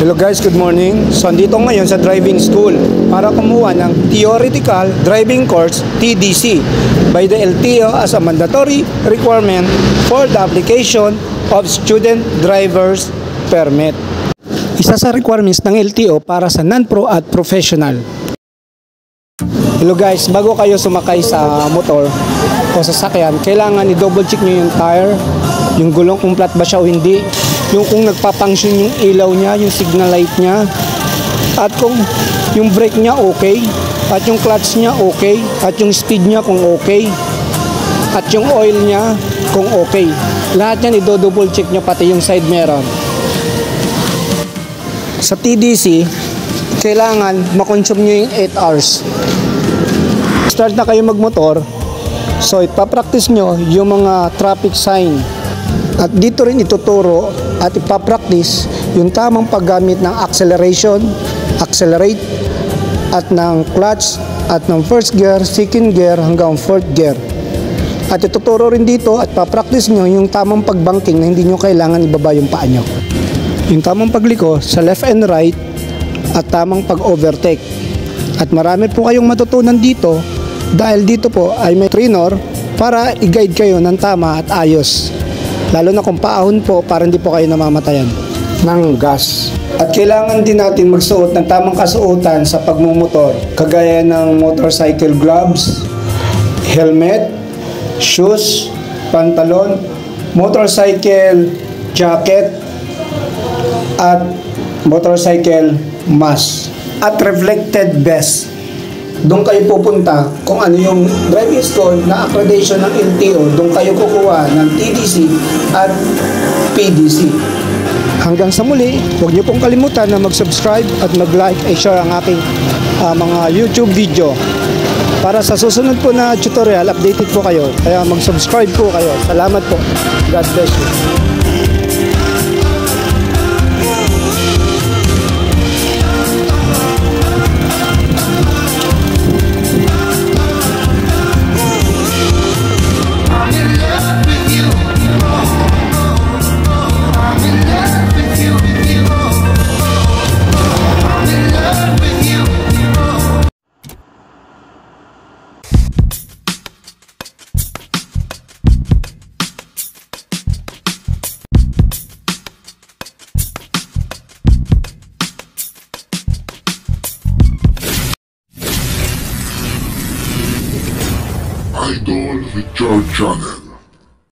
Hello guys, good morning. So andito ngayon sa driving school para kumuha ng Theoretical Driving Course TDC by the LTO as a mandatory requirement for the application of Student Driver's Permit. Isa sa requirements ng LTO para sa non-pro at professional. Hello guys, bago kayo sumakay sa motor o sasakyan, kailangan i-double check nyo yung tire, yung gulong kung flat ba siya o hindi, yung kung nagpapunction yung ilaw niya, yung signal light niya, at kung yung brake niya okay, at yung clutch niya okay, at yung speed niya kung okay, at yung oil niya kung okay. Lahat yan i-double check nyo, pati yung side mirror. Sa TDC, kailangan makonsume nyo yung 8 hours. Start na kayo magmotor, so ipapractice nyo yung mga traffic sign. At dito rin ituturo at ipapractice yung tamang paggamit ng acceleration, accelerate, at ng clutch, at ng first gear, second gear, hanggang fourth gear. At ituturo rin dito at papractice nyo yung tamang pagbanking na hindi nyo kailangan ibaba yung paa nyo. Yung tamang pagliko sa left and right at tamang pag-overtake. At marami po kayong matutunan dito dahil dito po ay may trainer para i-guide kayo ng tama at ayos. Lalo na kung paahon po para hindi po kayo namamatayan ng gas. At kailangan din natin magsuot ng tamang kasuotan sa pagmumotor, kagaya ng motorcycle gloves, helmet, shoes, pantalon, motorcycle jacket, at motorcycle mask, at reflected vest. Doon kayo pupunta kung ano yung driving school na accreditation ng LTO. Doon kayo kukuha ng TDC at PDC. Hanggang sa muli, huwag niyo pong kalimutan na mag-subscribe at mag-like at share ang aking mga YouTube video. Para sa susunod po na tutorial, updated po kayo. Kaya mag-subscribe po kayo. Salamat po. God bless you. Idol Richard Channel.